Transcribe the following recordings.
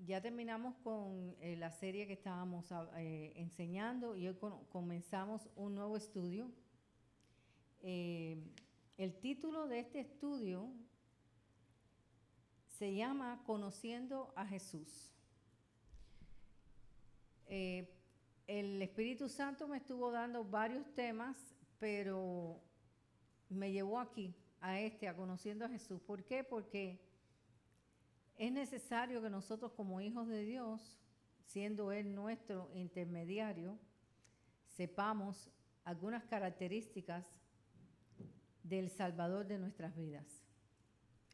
Ya terminamos con la serie que estábamos enseñando y hoy comenzamos un nuevo estudio. El título de este estudio se llama Conociendo a Jesús. El Espíritu Santo me estuvo dando varios temas, pero me llevó aquí, a Conociendo a Jesús. ¿Por qué? Porque es necesario que nosotros como hijos de Dios, siendo Él nuestro intermediario, sepamos algunas características del Salvador de nuestras vidas.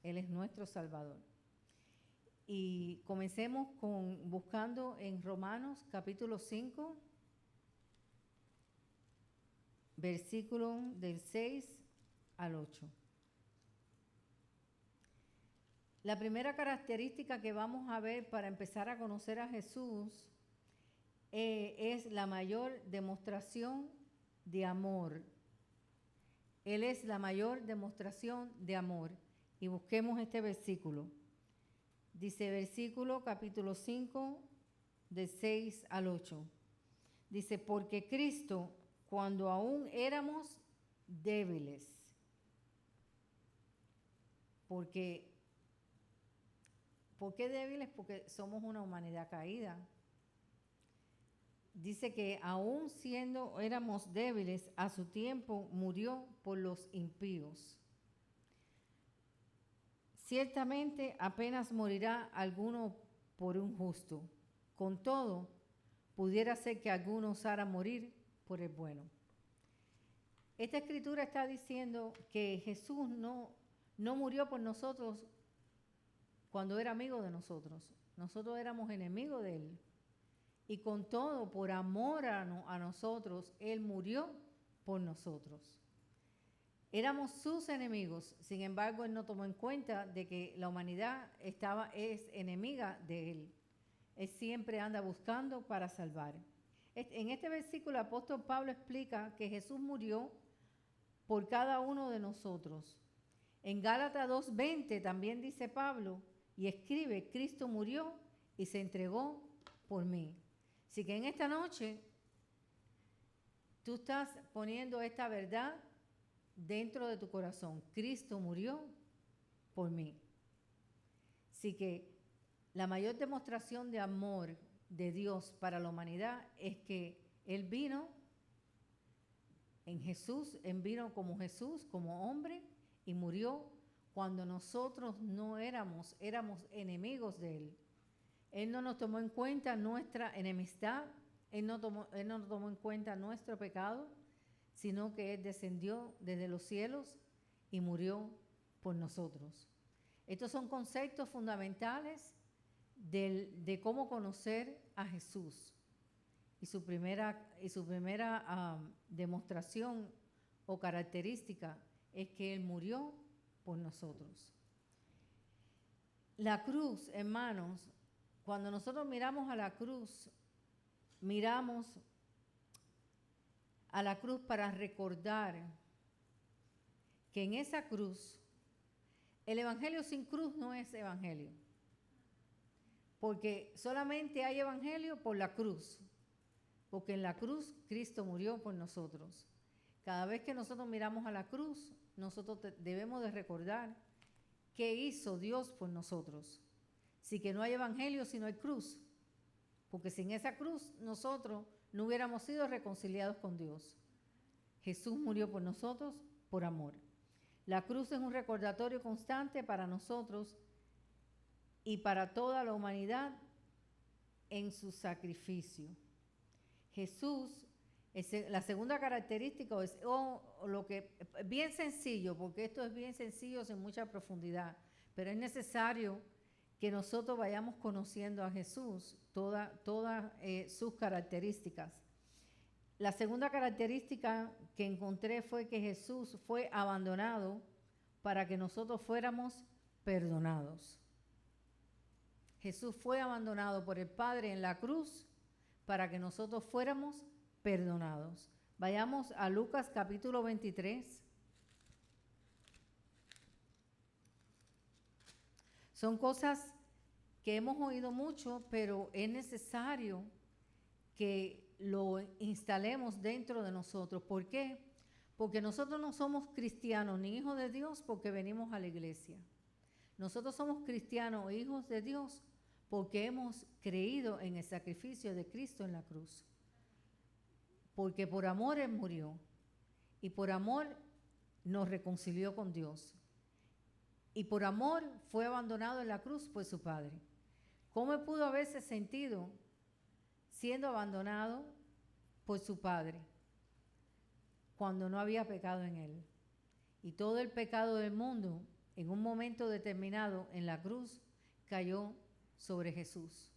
Él es nuestro Salvador. Y comencemos buscando en Romanos capítulo 5, versículo del 6 al 8. La primera característica que vamos a ver para empezar a conocer a Jesús es la mayor demostración de amor. Él es la mayor demostración de amor. Y busquemos este versículo. Dice versículo capítulo 5, de 6 al 8. Dice, porque Cristo, cuando aún éramos débiles, ¿por qué débiles? Porque somos una humanidad caída. Dice que aún éramos débiles, a su tiempo murió por los impíos. Ciertamente apenas morirá alguno por un justo. Con todo, pudiera ser que alguno osara morir por el bueno. Esta escritura está diciendo que Jesús no murió por nosotros cuando era amigo de nosotros. Nosotros éramos enemigos de Él. Y con todo, por amor a nosotros, Él murió por nosotros. Éramos sus enemigos, sin embargo, Él no tomó en cuenta de que la humanidad es enemiga de Él. Él siempre anda buscando para salvar. En este versículo, el apóstol Pablo explica que Jesús murió por cada uno de nosotros. En Gálatas 2:20 también dice Pablo y escribe, Cristo murió y se entregó por mí. Así que en esta noche tú estás poniendo esta verdad dentro de tu corazón. Cristo murió por mí. Así que la mayor demostración de amor de Dios para la humanidad es que Él vino en Jesús, Él vino como Jesús, como hombre, y murió cuando nosotros no éramos enemigos de Él. Él no nos tomó en cuenta nuestra enemistad, Él no tomó en cuenta nuestro pecado, sino que Él descendió desde los cielos y murió por nosotros. Estos son conceptos fundamentales de cómo conocer a Jesús. Y su primera demostración o característica es que Él murió por nosotros. La cruz, hermanos, cuando nosotros miramos a la cruz, miramos a la cruz para recordar que en esa cruz, el evangelio sin cruz no es evangelio. Porque solamente hay evangelio por la cruz. Porque en la cruz Cristo murió por nosotros. Cada vez que nosotros miramos a la cruz, nosotros debemos de recordar qué hizo Dios por nosotros. Así que no hay evangelio si no hay cruz. Porque sin esa cruz nosotros no hubiéramos sido reconciliados con Dios. Jesús murió por nosotros por amor. La cruz es un recordatorio constante para nosotros y para toda la humanidad en su sacrificio. Jesús, la segunda característica es bien sencillo, porque esto es bien sencillo sin mucha profundidad, pero es necesario que nosotros vayamos conociendo a Jesús, todas sus características. La segunda característica que encontré fue que Jesús fue abandonado para que nosotros fuéramos perdonados. Jesús fue abandonado por el Padre en la cruz para que nosotros fuéramos perdonados. Vayamos a Lucas capítulo 23. Son cosas que hemos oído mucho, pero es necesario que lo instalemos dentro de nosotros. ¿Por qué? Porque nosotros no somos cristianos ni hijos de Dios porque venimos a la iglesia. Nosotros somos cristianos o hijos de Dios porque hemos creído en el sacrificio de Cristo en la cruz. Porque por amor Él murió y por amor nos reconcilió con Dios. Y por amor fue abandonado en la cruz por su Padre. ¿Cómo pudo haberse sentido siendo abandonado por su Padre cuando no había pecado en Él? Y todo el pecado del mundo, en un momento determinado en la cruz, cayó sobre Jesús.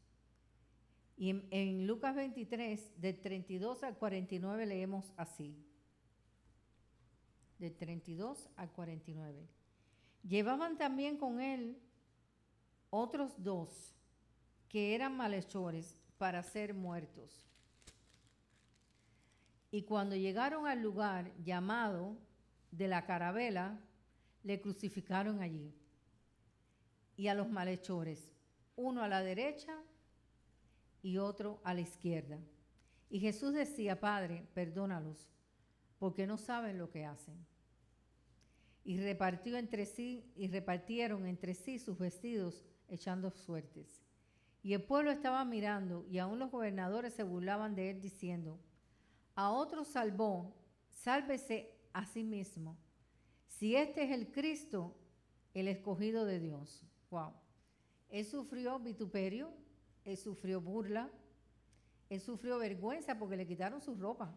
Y en Lucas 23, del 32 al 49, leemos así. Del 32 al 49. Llevaban también con él otros 2 que eran malhechores para ser muertos. Y cuando llegaron al lugar llamado de la Carabela, le crucificaron allí. Y a los malhechores, uno a la derecha y otro a la izquierda. Y Jesús decía: Padre, perdónalos, porque no saben lo que hacen. Y repartieron entre sí sus vestidos, echando suertes. Y el pueblo estaba mirando, y aún los gobernadores se burlaban de él, diciendo: a otro salvó, sálvese a sí mismo, si este es el Cristo, el escogido de Dios. Wow. Él sufrió vituperio, él sufrió burla, él sufrió vergüenza porque le quitaron sus ropas.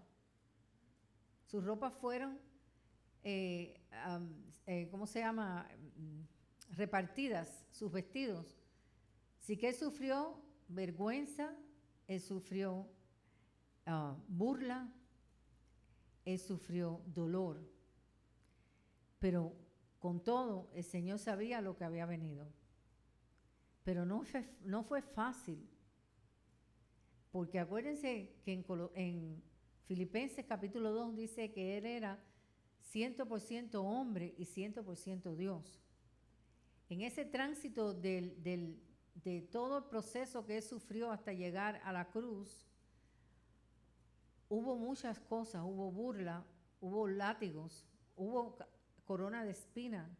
Sus ropas fueron, ¿cómo se llama? Repartidas, sus vestidos. Así que él sufrió vergüenza, él sufrió burla, él sufrió dolor. Pero con todo, el Señor sabía lo que había venido. Pero no fue fácil. Porque acuérdense que en Filipenses capítulo 2 dice que Él era 100% hombre y 100% Dios. En ese tránsito de todo el proceso que Él sufrió hasta llegar a la cruz, hubo muchas cosas, hubo burla, hubo látigos, hubo corona de espina,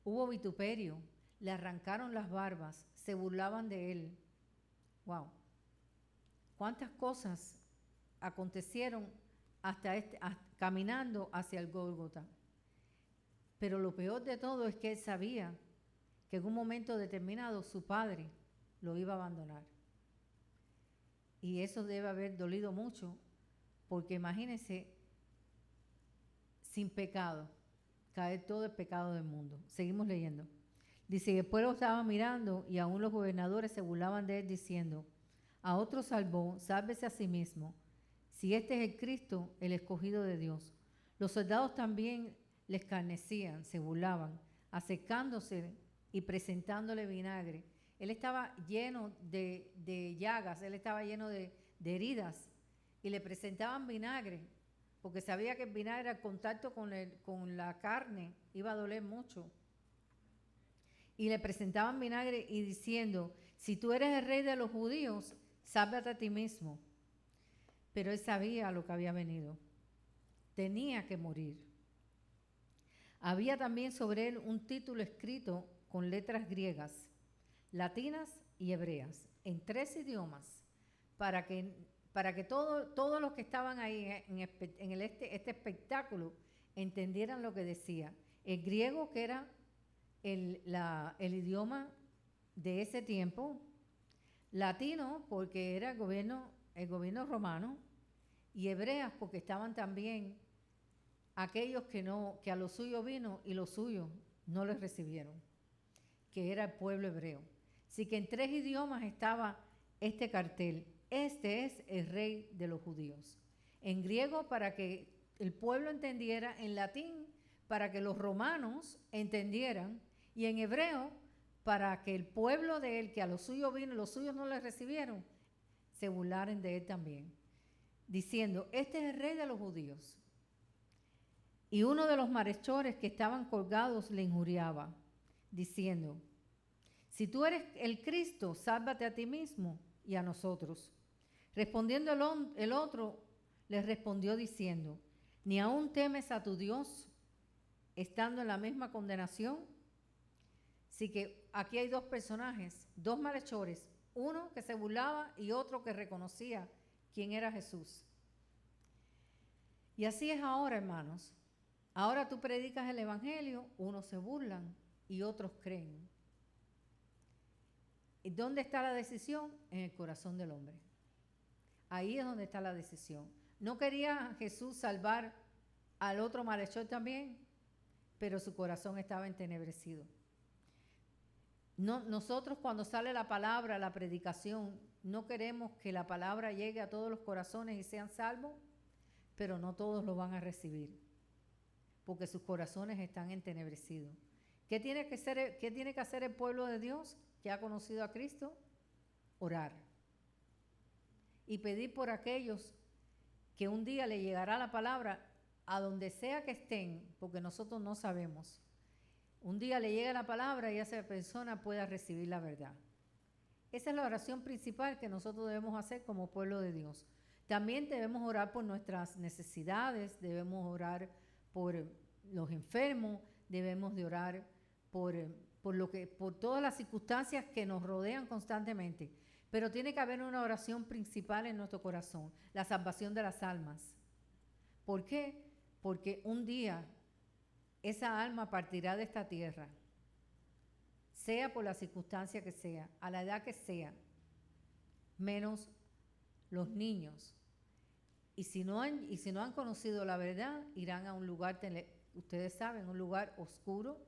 hubo vituperio, le arrancaron las barbas, se burlaban de Él. Wow. ¿Cuántas cosas acontecieron hasta caminando hacia el Gólgota? Pero lo peor de todo es que él sabía que en un momento determinado su padre lo iba a abandonar. Y eso debe haber dolido mucho, porque imagínense, sin pecado, caer todo el pecado del mundo. Seguimos leyendo. Dice: el pueblo estaba mirando y aún los gobernadores se burlaban de él, diciendo: a otro salvó, sálvese a sí mismo, si este es el Cristo, el escogido de Dios. Los soldados también le escarnecían, se burlaban, acercándose y presentándole vinagre. Él estaba lleno de llagas, él estaba lleno de heridas, y le presentaban vinagre, porque sabía que el vinagre al contacto con la carne iba a doler mucho. Y le presentaban vinagre y diciendo: si tú eres el rey de los judíos, sálvate a ti mismo. Pero él sabía lo que había venido. Tenía que morir. Había también sobre él un título escrito con letras griegas, latinas y hebreas, en 3 idiomas, para que todos los que estaban ahí en este espectáculo entendieran lo que decía. El griego, que era el idioma de ese tiempo, latino porque era el gobierno romano, y hebreas porque estaban también aquellos que a lo suyo vino y los suyos no les recibieron, que era el pueblo hebreo. Así que en 3 idiomas estaba este cartel: este es el rey de los judíos. En griego para que el pueblo entendiera, en latín para que los romanos entendieran, y en hebreo para que el pueblo de él, que a lo suyo vino y los suyos no le recibieron, se burlaran de él también, diciendo: este es el rey de los judíos. Y uno de los malhechores que estaban colgados le injuriaba, diciendo: Si tú eres el Cristo, sálvate a ti mismo y a nosotros. Respondiendo el otro, les respondió diciendo, ¿ni aún temes a tu Dios, estando en la misma condenación? Así que aquí hay dos personajes, dos malhechores, uno que se burlaba y otro que reconocía quién era Jesús. Y así es ahora, hermanos. Ahora tú predicas el evangelio, unos se burlan y otros creen. ¿Y dónde está la decisión? En el corazón del hombre. Ahí es donde está la decisión. ¿No quería Jesús salvar al otro malhechor también? Pero su corazón estaba entenebrecido. No, nosotros cuando sale la palabra, la predicación, no queremos que la palabra llegue a todos los corazones y sean salvos, pero no todos lo van a recibir, porque sus corazones están entenebrecidos. ¿Qué tiene que hacer el pueblo de Dios que ha conocido a Cristo? Orar y pedir por aquellos que un día le llegará la palabra a donde sea que estén, porque nosotros no sabemos. Un día le llega la palabra y esa persona pueda recibir la verdad. Esa es la oración principal que nosotros debemos hacer como pueblo de Dios. También debemos orar por nuestras necesidades, debemos orar por los enfermos, debemos de orar por todas las circunstancias que nos rodean constantemente. Pero tiene que haber una oración principal en nuestro corazón, la salvación de las almas. ¿Por qué? Porque un día esa alma partirá de esta tierra, sea por la circunstancia que sea, a la edad que sea, menos los niños. Y si no han conocido la verdad, irán a un lugar, ustedes saben, un lugar oscuro,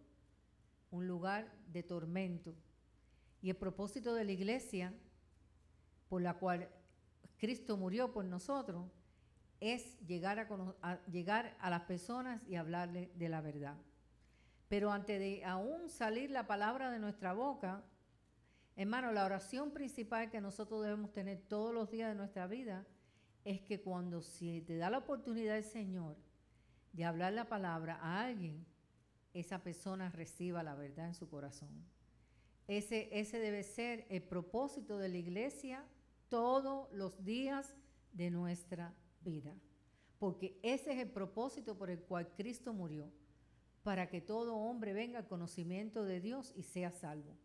un lugar de tormento. Y el propósito de la iglesia, por la cual Cristo murió por nosotros, es llegar a las personas y hablarles de la verdad. Pero antes de aún salir la palabra de nuestra boca, hermano, la oración principal que nosotros debemos tener todos los días de nuestra vida es que cuando si te da la oportunidad el Señor de hablar la palabra a alguien, esa persona reciba la verdad en su corazón. Ese debe ser el propósito de la iglesia todos los días de nuestra vida. Porque ese es el propósito por el cual Cristo murió, para que todo hombre venga al conocimiento de Dios y sea salvo.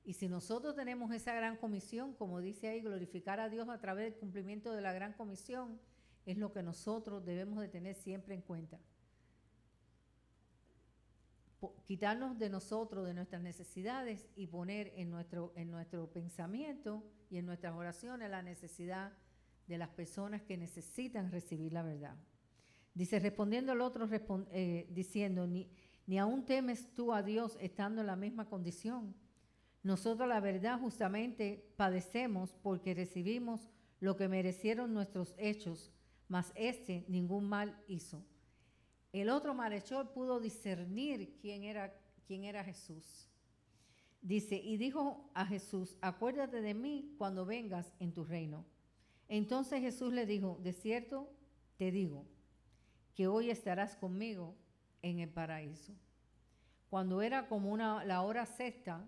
Y si nosotros tenemos esa gran comisión, como dice ahí, glorificar a Dios a través del cumplimiento de la gran comisión, es lo que nosotros debemos de tener siempre en cuenta. Quitarnos de nosotros, de nuestras necesidades y poner en nuestro pensamiento y en nuestras oraciones la necesidad de las personas que necesitan recibir la verdad. Dice, respondiendo al otro, diciendo, ni aún temes tú a Dios estando en la misma condición. Nosotros la verdad justamente padecemos porque recibimos lo que merecieron nuestros hechos, mas ningún mal hizo. El otro malhechor pudo discernir quién era Jesús. Dice, y dijo a Jesús, acuérdate de mí cuando vengas en tu reino. Entonces Jesús le dijo, de cierto te digo, que hoy estarás conmigo en el paraíso. Cuando era como la hora sexta,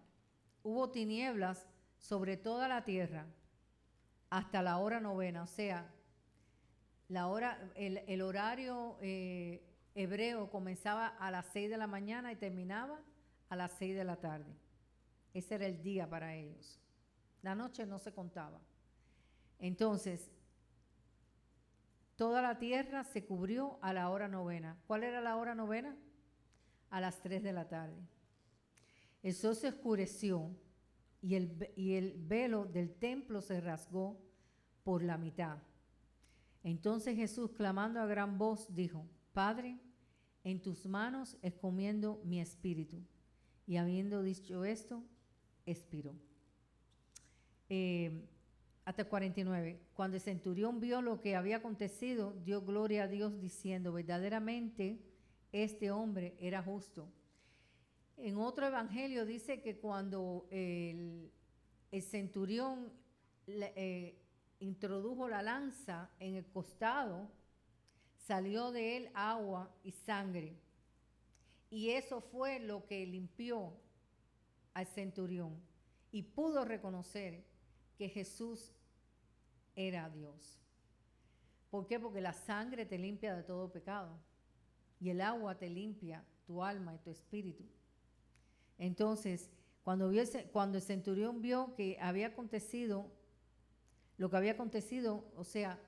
hubo tinieblas sobre toda la tierra hasta la hora novena, o sea, el horario hebreo comenzaba a las 6 de la mañana y terminaba a las 6 de la tarde. Ese era el día para ellos. La noche no se contaba. Entonces, toda la tierra se cubrió a la hora novena. ¿Cuál era la hora novena? A las 3 de la tarde. El sol se oscureció y el velo del templo se rasgó por la mitad. Entonces Jesús, clamando a gran voz, dijo, Padre, en tus manos encomiendo mi espíritu. Y habiendo dicho esto, expiró. Hasta 49. Cuando el centurión vio lo que había acontecido, dio gloria a Dios diciendo, verdaderamente este hombre era justo. En otro evangelio dice que cuando el centurión introdujo la lanza en el costado, salió de él agua y sangre. Y eso fue lo que limpió al centurión y pudo reconocer que Jesús era Dios. ¿Por qué? Porque la sangre te limpia de todo pecado y el agua te limpia tu alma y tu espíritu. Entonces, cuando el centurión vio que había acontecido lo que había acontecido, o sea,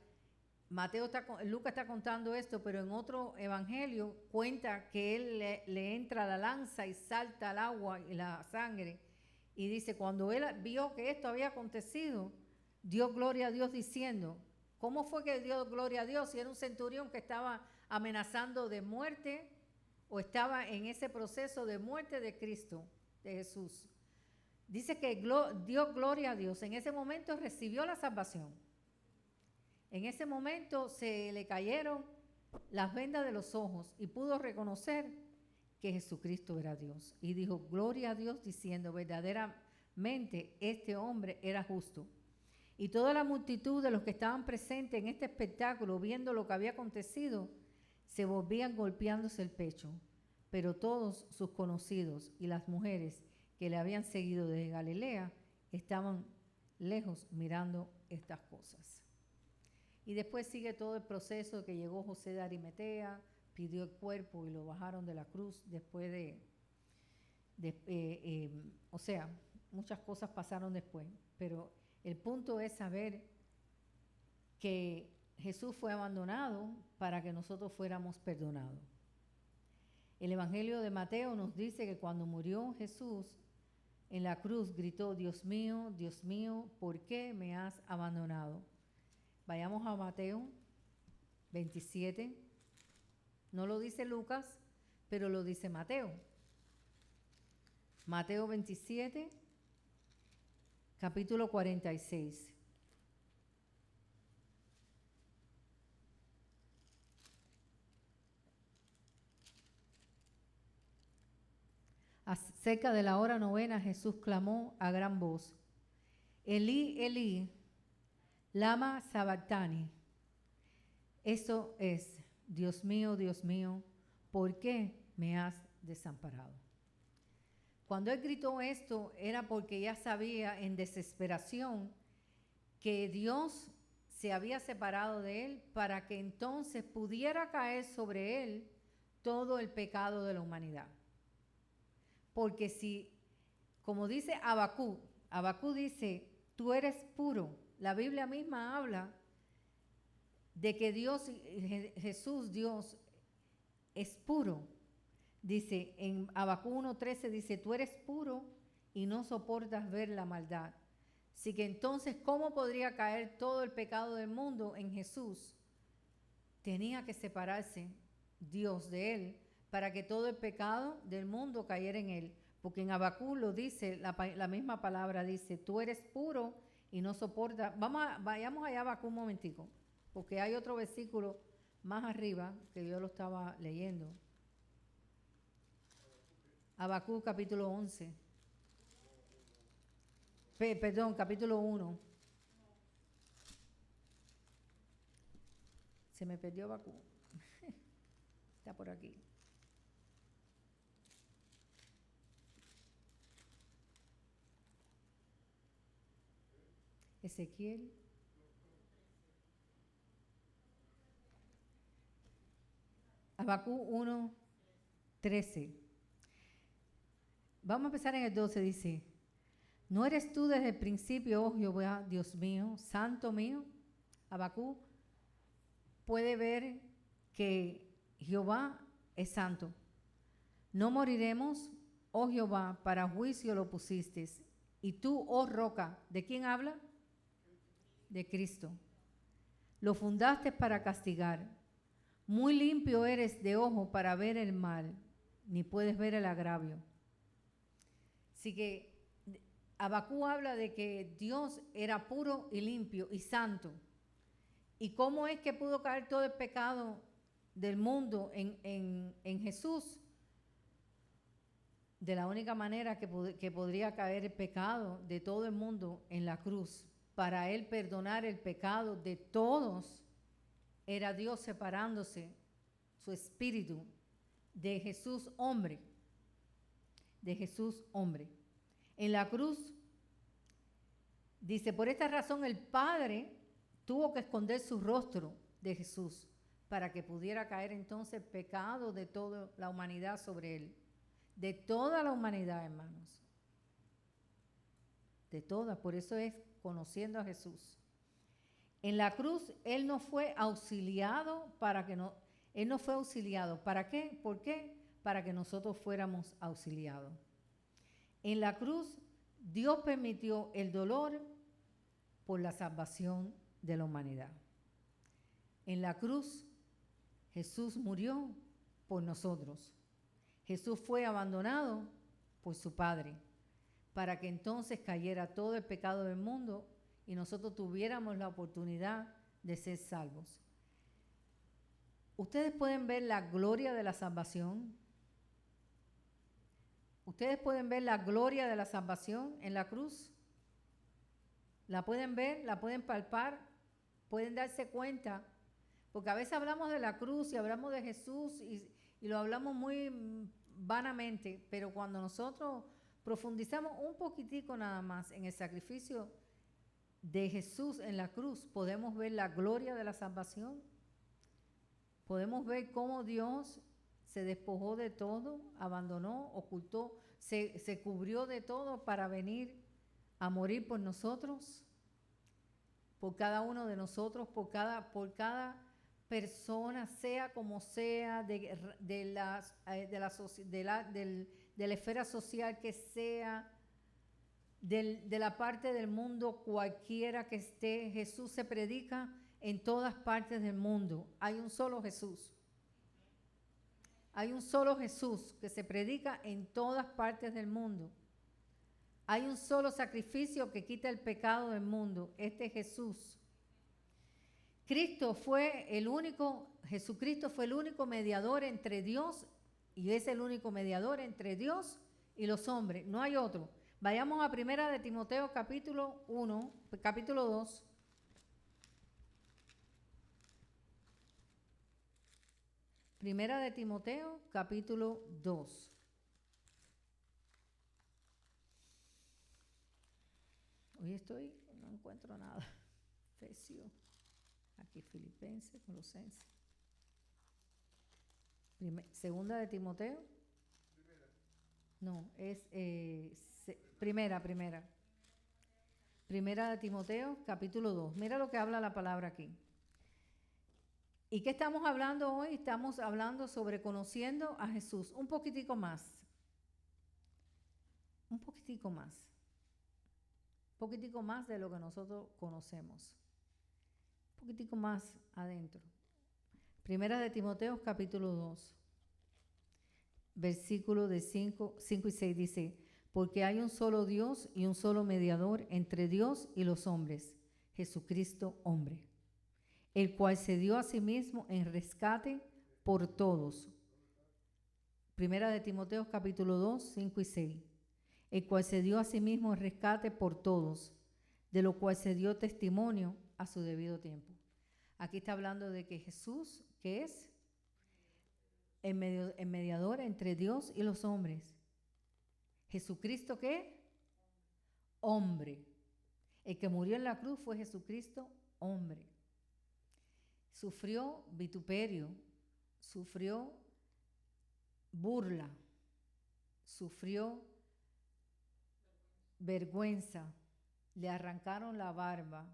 Lucas está contando esto, pero en otro evangelio cuenta que él le entra la lanza y salta al agua y la sangre. Y dice, cuando él vio que esto había acontecido, dio gloria a Dios diciendo, ¿cómo fue que dio gloria a Dios? Si era un centurión que estaba amenazando de muerte o estaba en ese proceso de muerte de Cristo, de Jesús. Dice que dio gloria a Dios. En ese momento recibió la salvación. En ese momento se le cayeron las vendas de los ojos y pudo reconocer que Jesucristo era Dios. Y dijo, gloria a Dios, diciendo, verdaderamente este hombre era justo. Y toda la multitud de los que estaban presentes en este espectáculo, viendo lo que había acontecido, se volvían golpeándose el pecho. Pero todos sus conocidos y las mujeres que le habían seguido desde Galilea estaban lejos mirando estas cosas. Y después sigue todo el proceso que llegó José de Arimatea, pidió el cuerpo y lo bajaron de la cruz después o sea, muchas cosas pasaron después, pero el punto es saber que Jesús fue abandonado para que nosotros fuéramos perdonados. El Evangelio de Mateo nos dice que cuando murió Jesús en la cruz gritó, Dios mío, ¿por qué me has abandonado? Vayamos a Mateo 27. No lo dice Lucas, pero lo dice Mateo. Mateo 27, capítulo 46. Cerca de la hora novena, Jesús clamó a gran voz, Elí, Elí, lama sabactani. Eso es, Dios mío, ¿por qué me has desamparado? Cuando él gritó esto era porque ya sabía en desesperación que Dios se había separado de él para que entonces pudiera caer sobre él todo el pecado de la humanidad. Porque si, como dice Habacuc dice, tú eres puro. La Biblia misma habla de que Jesús, Dios, es puro. Dice, en Habacuc 1:13 dice, tú eres puro y no soportas ver la maldad. Así que entonces, ¿cómo podría caer todo el pecado del mundo en Jesús? Tenía que separarse Dios de él para que todo el pecado del mundo cayera en él. Porque en Habacuc lo dice, la misma palabra dice, tú eres puro y no soportas. Vayamos allá a Habacuc un momentico, porque hay otro versículo más arriba que yo lo estaba leyendo. Habacuc capítulo 11. Capítulo 1. Se me perdió Habacuc. Está por aquí. Ezequiel. Habacuc 1:13. Vamos a empezar en el 12, dice, ¿no eres tú desde el principio, oh Jehová, Dios mío, santo mío? Habacuc puede ver que Jehová es santo. No moriremos, oh Jehová, para juicio lo pusiste. Y tú, oh roca, ¿de quién habla? De Cristo. Lo fundaste para castigar. Muy limpio eres de ojo para ver el mal, ni puedes ver el agravio. Así que Habacuc habla de que Dios era puro y limpio y santo. ¿Y cómo es que pudo caer todo el pecado del mundo en Jesús? De la única manera que podría caer el pecado de todo el mundo en la cruz, para él perdonar el pecado de todos, era Dios separándose su espíritu de Jesús hombre. De Jesús hombre. En la cruz, dice, por esta razón el Padre tuvo que esconder su rostro de Jesús para que pudiera caer entonces el pecado de toda la humanidad sobre él. De toda la humanidad, hermanos. De toda, por eso es conociendo a Jesús. En la cruz, Él no fue auxiliado Él no fue auxiliado. ¿Para qué? ¿Por qué? Para que nosotros fuéramos auxiliados. En la cruz, Dios permitió el dolor por la salvación de la humanidad. En la cruz, Jesús murió por nosotros. Jesús fue abandonado por su Padre para que entonces cayera todo el pecado del mundo y nosotros tuviéramos la oportunidad de ser salvos. Ustedes pueden ver la gloria de la salvación. Ustedes pueden ver la gloria de la salvación en la cruz. La pueden ver, la pueden palpar, pueden darse cuenta. Porque a veces hablamos de la cruz y hablamos de Jesús y lo hablamos muy vanamente, pero cuando nosotros profundizamos un poquitico nada más en el sacrificio de Jesús en la cruz, podemos ver la gloria de la salvación. Podemos ver cómo Dios se despojó de todo, abandonó, ocultó, se cubrió de todo para venir a morir por nosotros, por cada uno de nosotros, por cada persona, sea como sea, de la esfera social que sea, de la parte del mundo cualquiera que esté. Jesús se predica en todas partes del mundo. Hay un solo Jesús. Hay un solo Jesús que se predica en todas partes del mundo. Hay un solo sacrificio que quita el pecado del mundo. Este es Jesús. Jesucristo fue el único mediador entre Dios, y es el único mediador entre Dios y los hombres. No hay otro. Vayamos a 1 de Timoteo capítulo 2. Primera de Timoteo capítulo 2. Hoy no encuentro nada. Efesios, aquí Filipenses, Colosenses. Segunda de Timoteo. No, es primera. Primera de Timoteo capítulo 2. Mira lo que habla la palabra aquí. ¿Y qué estamos hablando hoy? Estamos hablando sobre conociendo a Jesús. Un poquitico más. Un poquitico más. Un poquitico más de lo que nosotros conocemos. Un poquitico más adentro. Primera de Timoteo capítulo 2. Versículo de 5 y 6 dice: porque hay un solo Dios y un solo mediador entre Dios y los hombres, Jesucristo hombre, el cual se dio a sí mismo en rescate por todos. Primera de Timoteo capítulo 2, 5 y 6. El cual se dio a sí mismo en rescate por todos, de lo cual se dio testimonio a su debido tiempo. Aquí está hablando de que Jesús, que es el mediador entre Dios y los hombres. Jesucristo, ¿qué? Hombre. El que murió en la cruz fue Jesucristo, hombre. Sufrió vituperio, sufrió burla, sufrió vergüenza, le arrancaron la barba,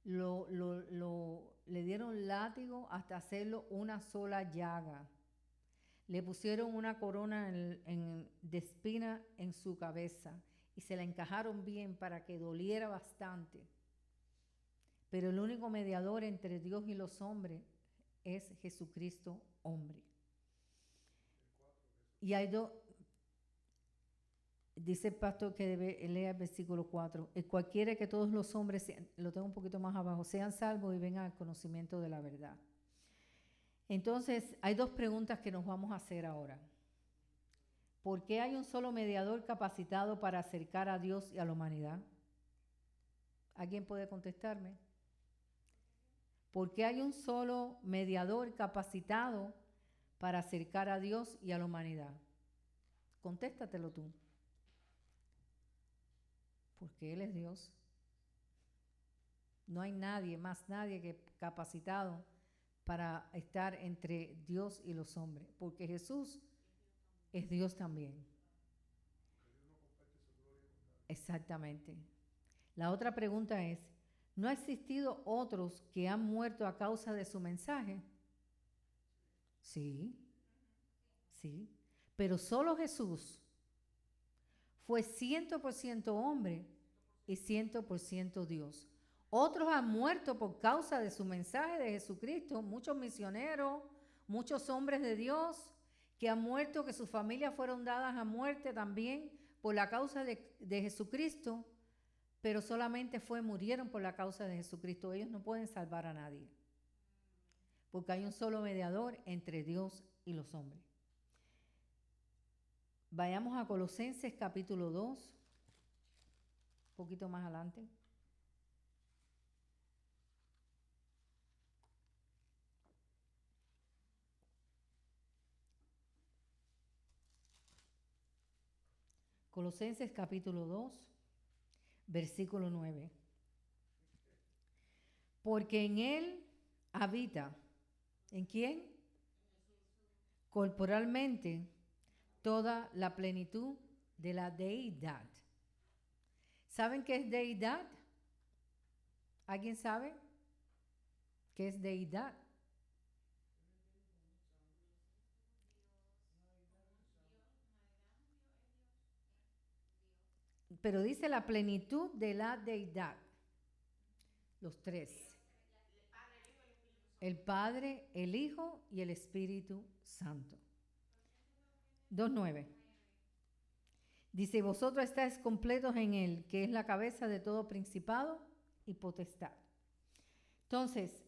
le dieron látigo hasta hacerlo una sola llaga. Le pusieron una corona de espina en su cabeza y se la encajaron bien para que doliera bastante. Pero el único mediador entre Dios y los hombres es Jesucristo, hombre. Y hay dos, dice el pastor que lea el versículo 4, el cual quiere que todos los hombres, lo tengo un poquito más abajo, sean salvos y vengan al conocimiento de la verdad. Entonces, hay dos preguntas que nos vamos a hacer ahora. ¿Por qué hay un solo mediador capacitado para acercar a Dios y a la humanidad? ¿Alguien puede contestarme? ¿Por qué hay un solo mediador capacitado para acercar a Dios y a la humanidad? Contéstatelo tú. porque Él es Dios. No hay nadie, más nadie que capacitado para estar entre Dios y los hombres, porque Jesús es Dios también. Exactamente. La otra pregunta es, ¿no ha existido otros que han muerto a causa de su mensaje? Sí, sí. Pero solo Jesús fue 100% hombre y 100% Dios. Otros han muerto por causa de su mensaje de Jesucristo, muchos misioneros, muchos hombres de Dios que han muerto, que sus familias fueron dadas a muerte también por la causa de Jesucristo, pero solamente murieron por la causa de Jesucristo. Ellos no pueden salvar a nadie, porque hay un solo mediador entre Dios y los hombres. Vayamos a Colosenses capítulo 2, un poquito más adelante. Colosenses capítulo 2, versículo 9. Porque en Él habita, ¿en quién? Corporalmente, toda la plenitud de la deidad. ¿Saben qué es deidad? ¿Alguien sabe qué es deidad? Pero dice la plenitud de la deidad. Los tres. El Padre, el Hijo y el Espíritu Santo. 2:9. Dice, vosotros estáis completos en Él, que es la cabeza de todo principado y potestad. Entonces,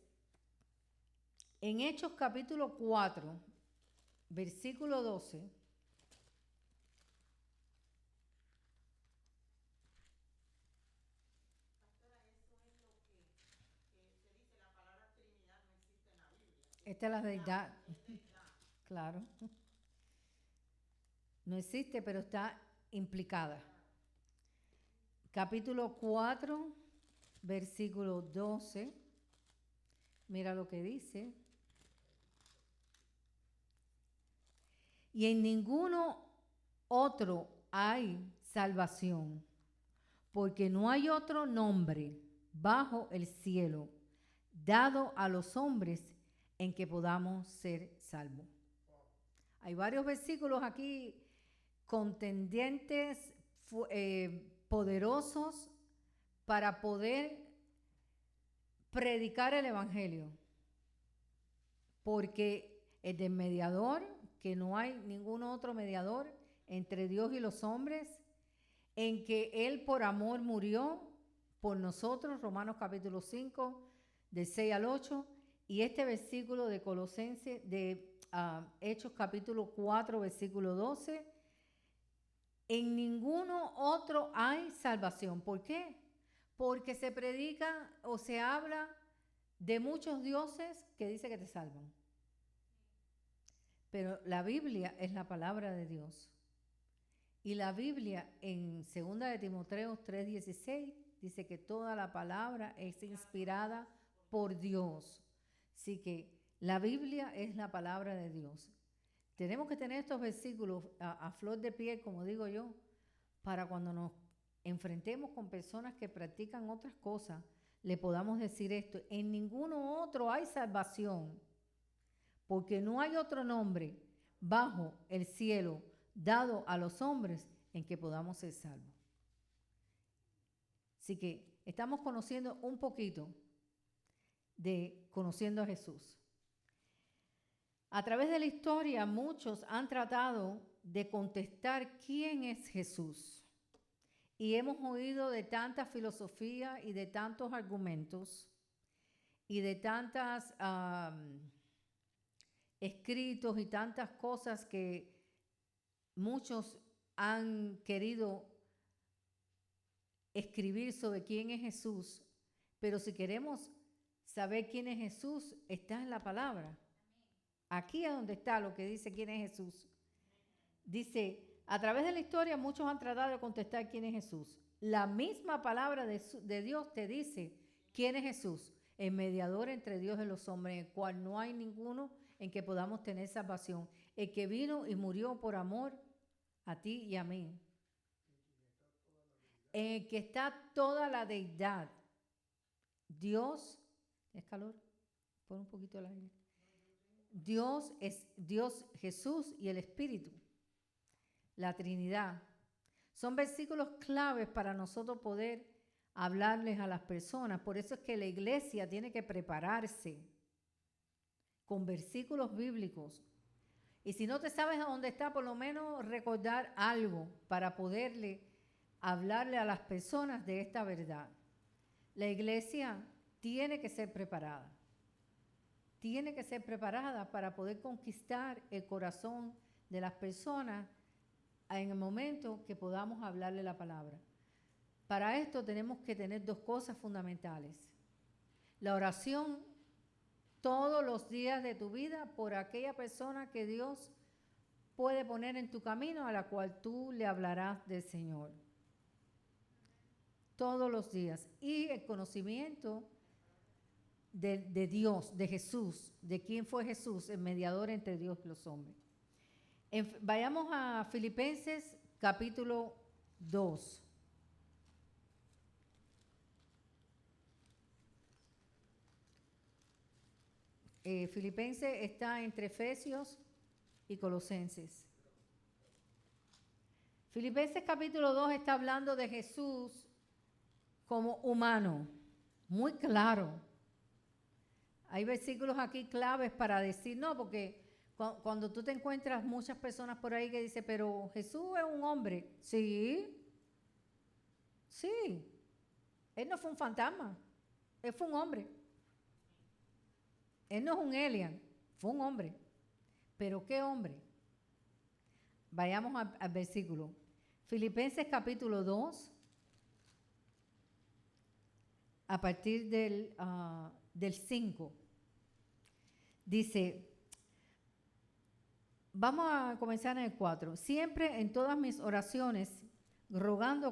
en Hechos capítulo 4, versículo 12, esta es la deidad. Claro. No existe, pero está implicada. Capítulo 4, versículo 12. Mira lo que dice. Y en ninguno otro hay salvación, porque no hay otro nombre bajo el cielo dado a los hombres en que podamos ser salvos. Hay varios versículos aquí contendientes, poderosos para poder predicar el evangelio, porque el del mediador, que no hay ningún otro mediador entre Dios y los hombres, en que Él por amor murió por nosotros, Romanos capítulo 5, del 6 al 8, y este versículo de Colosenses, de Hechos capítulo 4, versículo 12, en ninguno otro hay salvación. ¿Por qué? Porque se predica o se habla de muchos dioses que dice que te salvan. Pero la Biblia es la palabra de Dios. Y la Biblia en 2 de Timoteo 3:16 dice que toda la palabra es inspirada por Dios. Así que la Biblia es la palabra de Dios. Tenemos que tener estos versículos a flor de piel, como digo yo, para cuando nos enfrentemos con personas que practican otras cosas, le podamos decir esto: en ninguno otro hay salvación, porque no hay otro nombre bajo el cielo dado a los hombres en que podamos ser salvos. Así que estamos conociendo un poquito de conociendo a Jesús. A través de la historia, muchos han tratado de contestar quién es Jesús. Y hemos oído de tanta filosofía y de tantos argumentos y de tantos escritos y tantas cosas que muchos han querido escribir sobre quién es Jesús. Pero si queremos saber quién es Jesús, está en la palabra. Aquí es donde está lo que dice quién es Jesús. Dice, a través de la historia muchos han tratado de contestar quién es Jesús. La misma palabra de Dios te dice quién es Jesús, el mediador entre Dios y los hombres, en el cual no hay ninguno en que podamos tener salvación, el que vino y murió por amor a ti y a mí, en el que está toda la deidad. Dios, ¿es calor? Pon un poquito el aire. Dios es Dios, Jesús y el Espíritu, la Trinidad. Son versículos claves para nosotros poder hablarles a las personas. Por eso es que la iglesia tiene que prepararse con versículos bíblicos. Y si no te sabes a dónde está, por lo menos recordar algo para poderle hablarle a las personas de esta verdad. La iglesia tiene que ser preparada. Tiene que ser preparada para poder conquistar el corazón de las personas en el momento que podamos hablarle la palabra. Para esto tenemos que tener dos cosas fundamentales. La oración todos los días de tu vida por aquella persona que Dios puede poner en tu camino, a la cual tú le hablarás del Señor. Todos los días. Y el conocimiento de Dios, de Jesús, de quién fue Jesús, el mediador entre Dios y los hombres. Vayamos a Filipenses capítulo 2. Filipenses está entre Efesios y Colosenses. Filipenses capítulo 2 está hablando de Jesús como humano, muy claro. Hay versículos aquí claves para decir, no, porque cuando tú te encuentras muchas personas por ahí que dicen, pero Jesús es un hombre. Sí, sí. Él no fue un fantasma, él fue un hombre. Él no es un alien, fue un hombre. ¿Pero qué hombre? Vayamos al versículo. Filipenses capítulo 2, a partir del 5. Dice, vamos a comenzar en el 4. Siempre en todas mis oraciones, rogando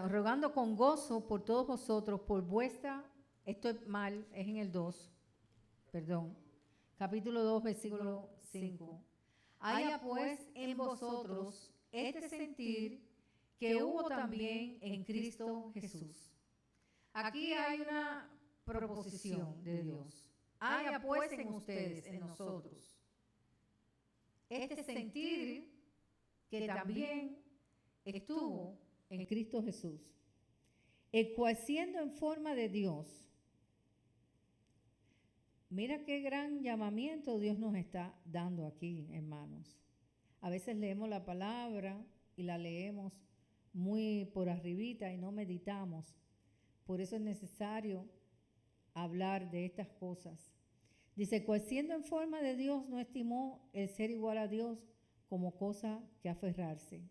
rogando con gozo por todos vosotros, por vuestra, estoy mal, es en el 2, perdón, capítulo 2, versículo 5. Haya pues en vosotros este sentir que hubo también en Cristo Jesús. Aquí hay una proposición de Dios. Haya pues en ustedes, en nosotros, este sentir que también estuvo en Cristo Jesús, el cual siendo en forma de Dios, mira qué gran llamamiento Dios nos está dando aquí, hermanos. A veces leemos la palabra y la leemos muy por arribita y no meditamos. Por eso es necesario hablar de estas cosas. Dice, cual siendo en forma de Dios no estimó el ser igual a Dios como cosa que aferrarse,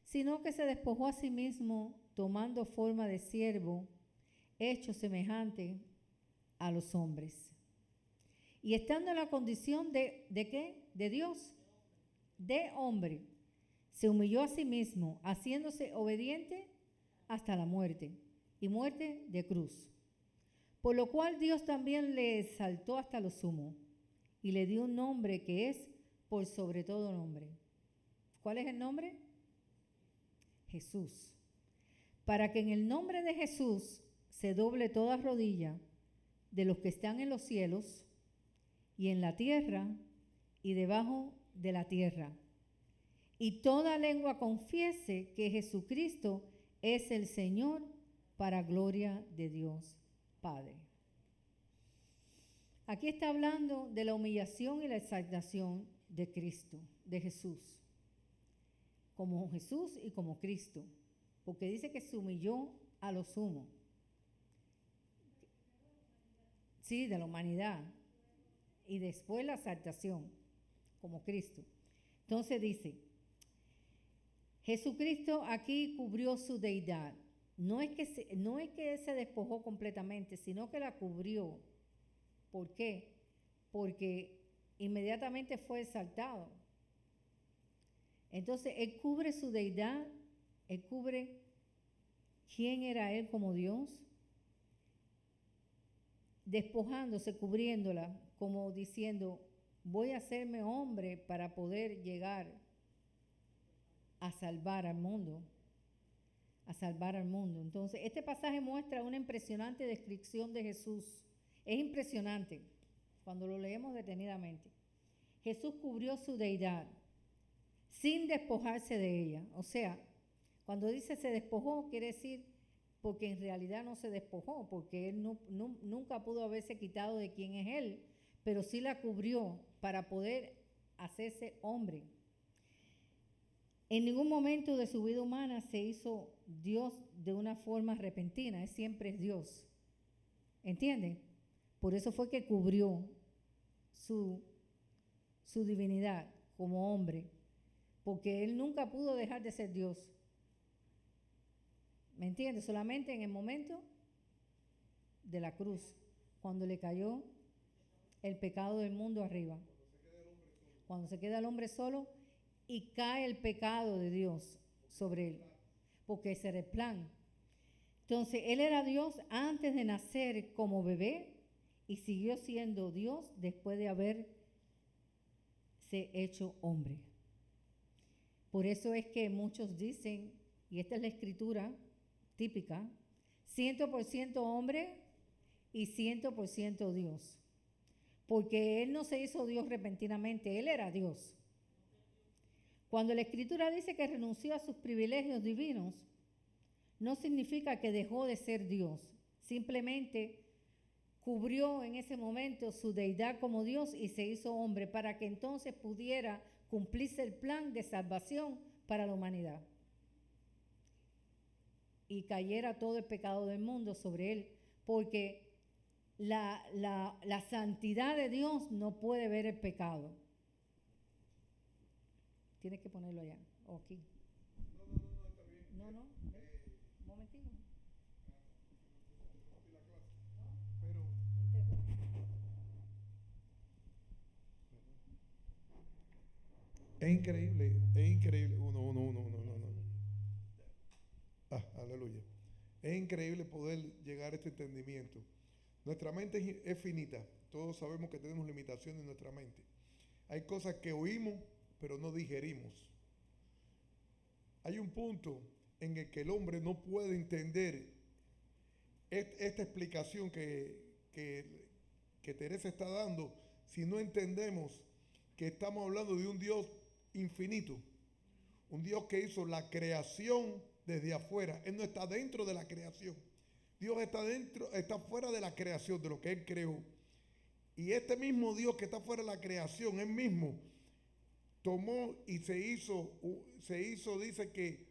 sino que se despojó a sí mismo, tomando forma de siervo, hecho semejante a los hombres. Y estando en la condición ¿de qué? De Dios, de hombre, se humilló a sí mismo, haciéndose obediente hasta la muerte, y muerte de cruz. Por lo cual Dios también le exaltó hasta lo sumo, y le dio un nombre que es por sobre todo nombre. ¿Cuál es el nombre? Jesús. Para que en el nombre de Jesús se doble toda rodilla de los que están en los cielos y en la tierra y debajo de la tierra, y toda lengua confiese que Jesucristo es el Señor, para gloria de Dios Padre. Aquí está hablando de la humillación y la exaltación de Cristo, de Jesús, como Jesús y como Cristo, porque dice que se humilló a lo sumo. Sí, de la humanidad. Y después la exaltación, como Cristo. Entonces dice, Jesucristo aquí cubrió su deidad. No es que Él se despojó completamente, sino que la cubrió. ¿Por qué? Porque inmediatamente fue exaltado. Entonces, Él cubre su deidad, Él cubre quién era Él como Dios, despojándose, cubriéndola, como diciendo, voy a hacerme hombre para poder llegar a salvar al mundo, a salvar al mundo. Entonces, este pasaje muestra una impresionante descripción de Jesús. Es impresionante cuando lo leemos detenidamente. Jesús cubrió su deidad sin despojarse de ella. O sea, cuando dice se despojó, quiere decir porque en realidad no se despojó, porque él nunca pudo haberse quitado de quién es él, pero sí la cubrió para poder hacerse hombre. En ningún momento de su vida humana se hizo Dios de una forma repentina, Él siempre es Dios. ¿Entienden? Por eso fue que cubrió su divinidad como hombre, porque Él nunca pudo dejar de ser Dios. ¿Me entiendes? Solamente en el momento de la cruz, cuando le cayó el pecado del mundo arriba. Cuando se queda el hombre solo y cae el pecado de Dios sobre él, porque ese era el plan. Entonces, él era Dios antes de nacer como bebé y siguió siendo Dios después de haberse hecho hombre. Por eso es que muchos dicen, y esta es la escritura típica, 100% hombre y 100% Dios. Porque él no se hizo Dios repentinamente, él era Dios. Cuando la escritura dice que renunció a sus privilegios divinos, no significa que dejó de ser Dios, simplemente cubrió en ese momento su deidad como Dios y se hizo hombre para que entonces pudiera cumplirse el plan de salvación para la humanidad. Y cayera todo el pecado del mundo sobre él, porque la santidad de Dios no puede ver el pecado. Tienes que ponerlo allá, o aquí. No, está bien. No, un momentito. Pero es increíble, es increíble. Uno. Aleluya. Es increíble poder llegar a este entendimiento. Nuestra mente es finita. Todos sabemos que tenemos limitaciones en nuestra mente. Hay cosas que oímos, pero no digerimos. Hay un punto en el que el hombre no puede entender esta explicación que Teresa está dando si no entendemos que estamos hablando de un Dios infinito, un Dios que hizo la creación desde afuera. Él no está dentro de la creación. Dios está fuera de la creación, de lo que Él creó. Y este mismo Dios que está fuera de la creación, Él mismo tomó y se hizo, dice que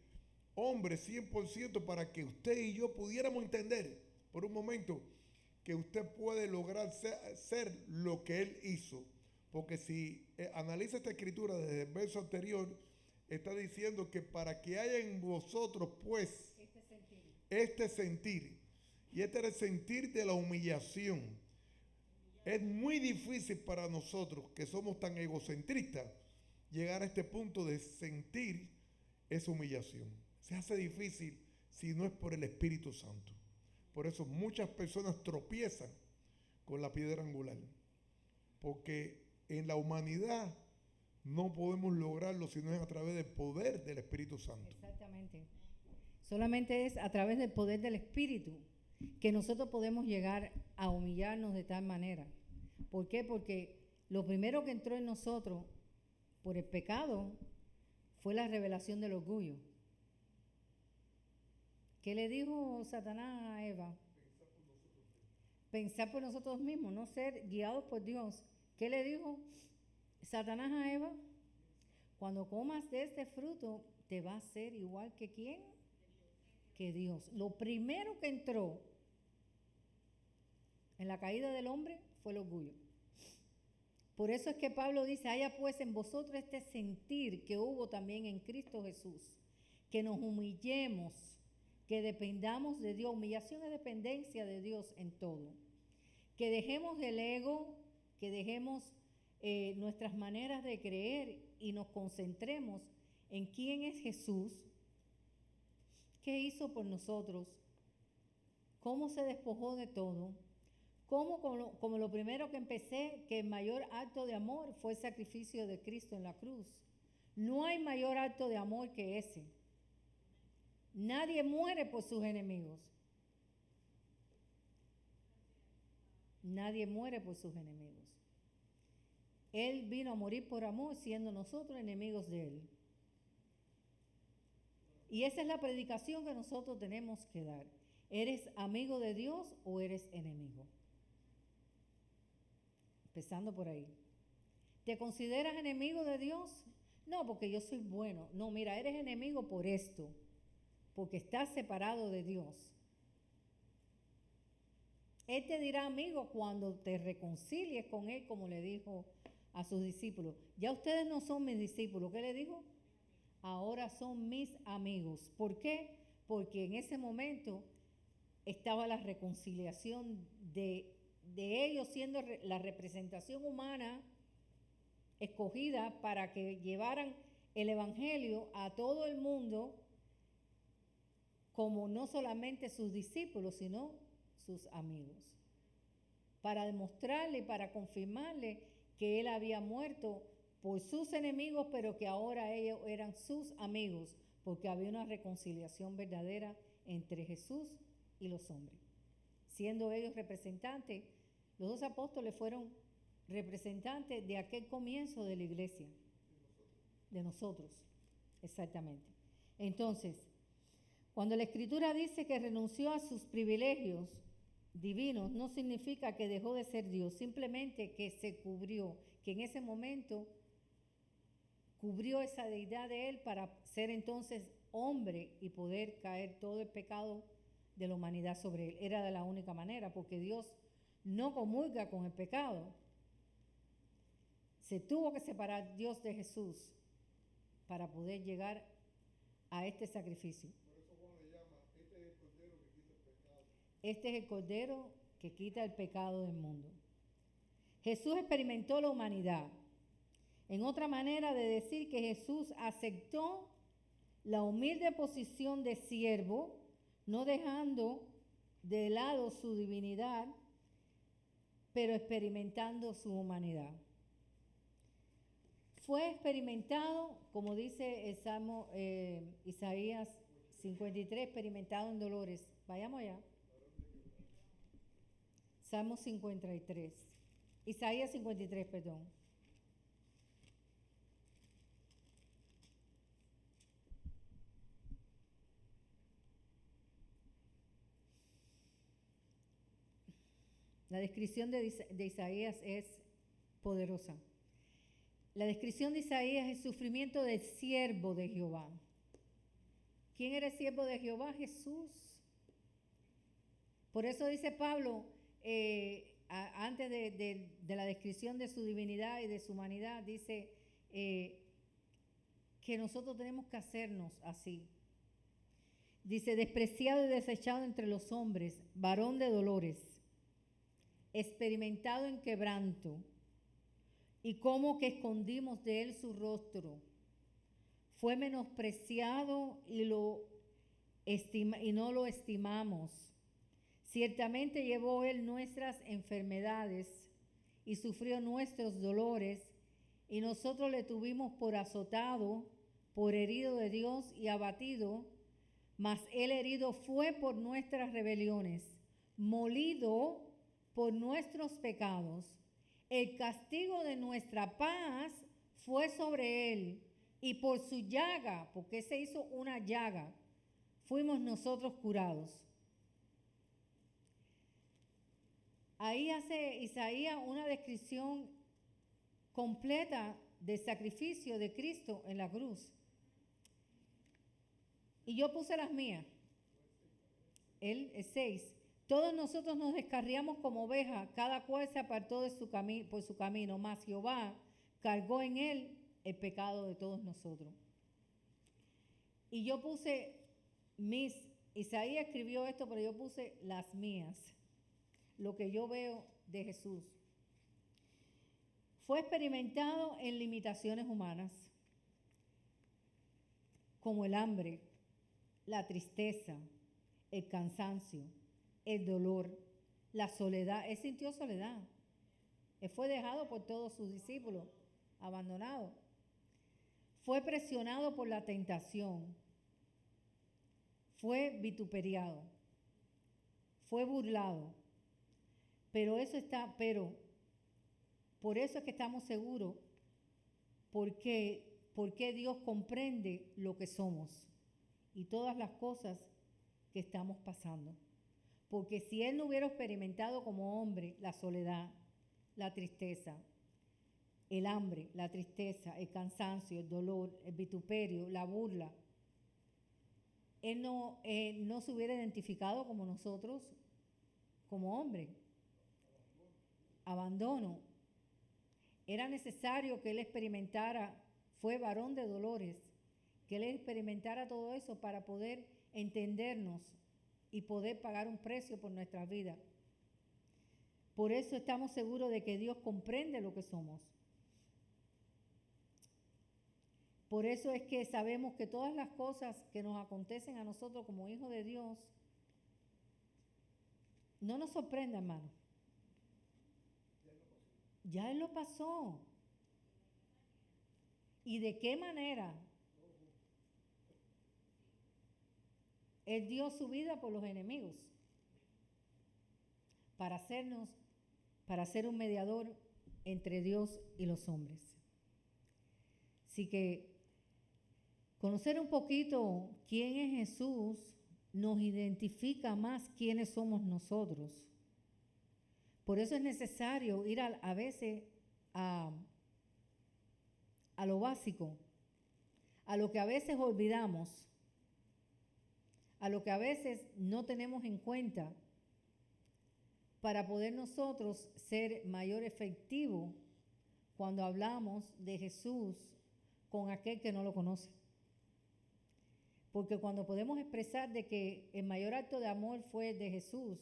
hombre 100% para que usted y yo pudiéramos entender por un momento que usted puede lograr ser lo que Él hizo. Porque si analiza esta escritura desde el verso anterior, está diciendo que para que haya en vosotros pues este sentir, y este era el sentir de la humillación. Es muy difícil para nosotros que somos tan egocentristas llegar a este punto de sentir esa humillación. Se hace difícil si no es por el Espíritu Santo. Por eso muchas personas tropiezan con la piedra angular, porque en la humanidad no podemos lograrlo si no es a través del poder del Espíritu Santo. Exactamente. Solamente es a través del poder del Espíritu que nosotros podemos llegar a humillarnos de tal manera. ¿Por qué? Porque lo primero que entró en nosotros por el pecado fue la revelación del orgullo. ¿Qué le dijo Satanás a Eva? Pensar por nosotros mismos, no ser guiados por Dios. ¿Qué le dijo Satanás a Eva? Cuando comas de este fruto, te va a ser igual que ¿quién? Que Dios. Lo primero que entró en la caída del hombre fue el orgullo. Por eso es que Pablo dice, haya pues en vosotros este sentir que hubo también en Cristo Jesús, que nos humillemos, que dependamos de Dios. Humillación es dependencia de Dios en todo. Que dejemos el ego, que dejemos nuestras maneras de creer y nos concentremos en quién es Jesús, qué hizo por nosotros, cómo se despojó de todo, cómo como lo primero que empecé, que el mayor acto de amor fue el sacrificio de Cristo en la cruz. No hay mayor acto de amor que ese. Nadie muere por sus enemigos. Nadie muere por sus enemigos. Él vino a morir por amor, siendo nosotros enemigos de Él. Y esa es la predicación que nosotros tenemos que dar. ¿Eres amigo de Dios o eres enemigo? Empezando por ahí. ¿Te consideras enemigo de Dios? No, porque yo soy bueno. No, mira, eres enemigo por esto, porque estás separado de Dios. Él te dirá amigo cuando te reconcilies con Él, como le dijo a sus discípulos. Ya ustedes no son mis discípulos. ¿Qué le dijo? Ahora son mis amigos. ¿Por qué? Porque en ese momento estaba la reconciliación de ellos siendo la representación humana escogida para que llevaran el evangelio a todo el mundo, como no solamente sus discípulos, sino sus amigos, para demostrarle y para confirmarle que él había muerto por sus enemigos, pero que ahora ellos eran sus amigos, porque había una reconciliación verdadera entre Jesús y los hombres. Siendo ellos representantes, los dos apóstoles fueron representantes de aquel comienzo de la iglesia, de nosotros, exactamente. Entonces, cuando la Escritura dice que renunció a sus privilegios divinos, no significa que dejó de ser Dios, simplemente que se cubrió, que en ese momento cubrió esa deidad de Él para ser entonces hombre y poder caer todo el pecado de la humanidad sobre Él. Era de la única manera, porque Dios no comulga con el pecado. Se tuvo que separar Dios de Jesús para poder llegar a este sacrificio. Por eso Juan le llama, este es el Cordero que quita el pecado. Este es el Cordero que quita el pecado del mundo. Jesús experimentó la humanidad. En otra manera de decir que Jesús aceptó la humilde posición de siervo, no dejando de lado su divinidad, pero experimentando su humanidad. Fue experimentado, como dice el Salmo Isaías 53, experimentado en dolores. Vayamos allá. Salmo 53. Isaías 53, perdón. La descripción de Isaías es poderosa. La descripción de Isaías es el sufrimiento del siervo de Jehová. ¿Quién era el siervo de Jehová? Jesús. Por eso dice Pablo, antes de la descripción de su divinidad y de su humanidad, dice que nosotros tenemos que hacernos así. Dice, despreciado y desechado entre los hombres, varón de dolores, experimentado en quebranto, y como que escondimos de él su rostro. Fue menospreciado y no lo estimamos. Ciertamente llevó él nuestras enfermedades y sufrió nuestros dolores, y nosotros le tuvimos por azotado, por herido de Dios y abatido, mas él herido fue por nuestras rebeliones, molido por nuestros pecados. El castigo de nuestra paz fue sobre él, y por su llaga, porque se hizo una llaga, fuimos nosotros curados. Ahí hace Isaías una descripción completa del sacrificio de Cristo en la cruz. Y yo puse las mías. El 6. Todos nosotros nos descarriamos como ovejas, cada cual se apartó de por su camino, mas Jehová cargó en él el pecado de todos nosotros. Y yo puse Isaías escribió esto, pero yo puse las mías, lo que yo veo de Jesús. Fue experimentado en limitaciones humanas. como el hambre, la tristeza, el cansancio, el dolor, la soledad. Él sintió soledad. Él fue dejado por todos sus discípulos, abandonado. Fue presionado por la tentación. Fue vituperiado. Fue burlado. Pero por eso es que estamos seguros porque Dios comprende lo que somos y todas las cosas que estamos pasando. Porque si Él no hubiera experimentado como hombre la soledad, la tristeza, el hambre, la tristeza, el cansancio, el dolor, el vituperio, la burla, Él no se hubiera identificado como nosotros, como hombre. Abandono. Era necesario que Él experimentara, fue varón de dolores, que Él experimentara todo eso para poder entendernos y poder pagar un precio por nuestras vidas. Por eso estamos seguros de que Dios comprende lo que somos. Por eso es que sabemos que todas las cosas que nos acontecen a nosotros como hijos de Dios, no nos sorprenda, hermano. Ya Él lo pasó. ¿Y de qué manera? Él dio su vida por los enemigos para ser un mediador entre Dios y los hombres. Así que conocer un poquito quién es Jesús nos identifica más quiénes somos nosotros. Por eso es necesario ir a veces a lo básico, a lo que a veces olvidamos, a lo que a veces no tenemos en cuenta para poder nosotros ser mayor efectivo cuando hablamos de Jesús con aquel que no lo conoce. Porque cuando podemos expresar de que el mayor acto de amor fue de Jesús,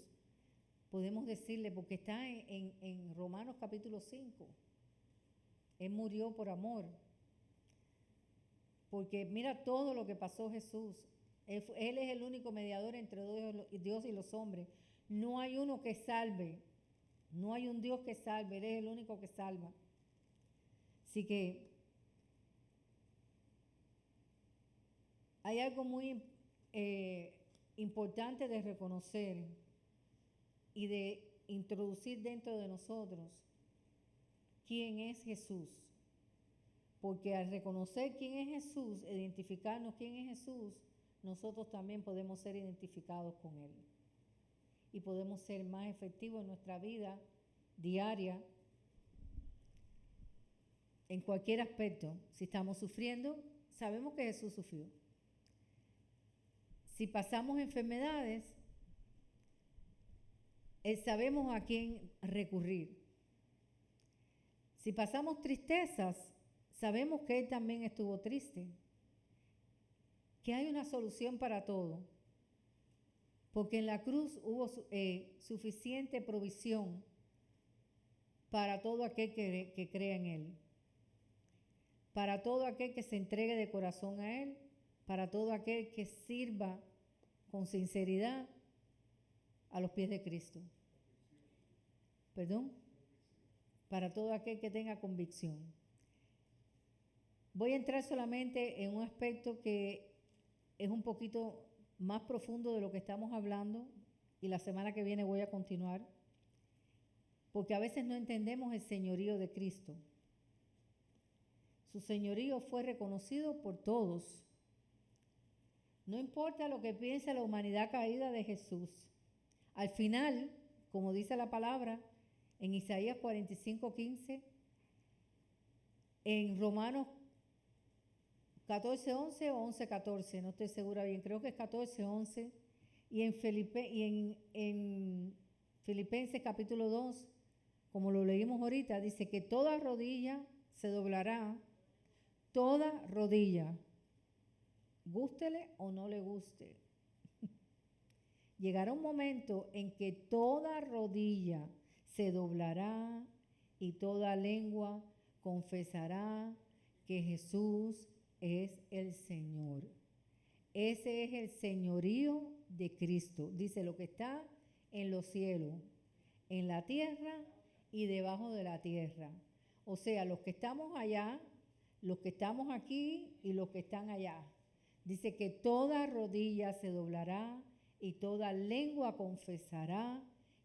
podemos decirle, porque está en Romanos capítulo 5, Él murió por amor. Porque mira todo lo que pasó Jesús. Él es el único mediador entre Dios y los hombres. No hay uno que salve. No hay un Dios que salve. Él es el único que salva. Así que hay algo muy importante de reconocer y de introducir dentro de nosotros quién es Jesús. Porque al reconocer quién es Jesús, identificarnos quién es Jesús, nosotros también podemos ser identificados con Él. Y podemos ser más efectivos en nuestra vida diaria, en cualquier aspecto. Si estamos sufriendo, sabemos que Jesús sufrió. Si pasamos enfermedades, sabemos a quién recurrir. Si pasamos tristezas, sabemos que Él también estuvo triste, que hay una solución para todo, porque en la cruz hubo suficiente provisión para todo aquel que crea en Él, para todo aquel que se entregue de corazón a Él, para todo aquel que sirva con sinceridad a los pies de Cristo. ¿Perdón? Para todo aquel que tenga convicción. Voy a entrar solamente en un aspecto que es un poquito más profundo de lo que estamos hablando y la semana que viene voy a continuar, porque a veces no entendemos el señorío de Cristo. Su señorío fue reconocido por todos. No importa lo que piense la humanidad caída de Jesús. Al final, como dice la palabra en Isaías 45:15, en Romanos 14:11 o 11:14, no estoy segura bien, creo que es 14:11, y en Filipenses capítulo 2, como lo leímos ahorita, dice que toda rodilla se doblará, toda rodilla, gústele o no le guste. Llegará un momento en que toda rodilla se doblará y toda lengua confesará que Jesús es el Señor. Ese es el señorío de Cristo. Dice lo que está en los cielos, en la tierra y debajo de la tierra. O sea, los que estamos allá, los que estamos aquí y los que están allá. Dice que toda rodilla se doblará y toda lengua confesará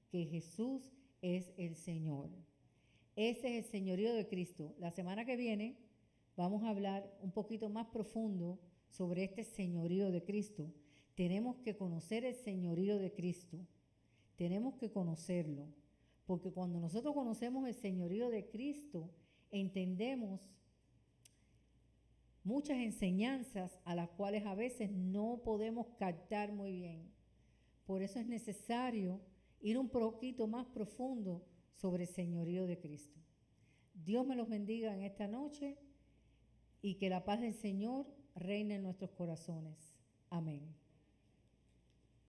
que Jesús es el Señor. Ese es el señorío de Cristo. La semana que viene vamos a hablar un poquito más profundo sobre este señorío de Cristo. Tenemos que conocer el señorío de Cristo. Tenemos que conocerlo. Porque cuando nosotros conocemos el señorío de Cristo, entendemos muchas enseñanzas a las cuales a veces no podemos captar muy bien. Por eso es necesario ir un poquito más profundo sobre el señorío de Cristo. Dios me los bendiga en esta noche y que la paz del Señor reine en nuestros corazones. Amén.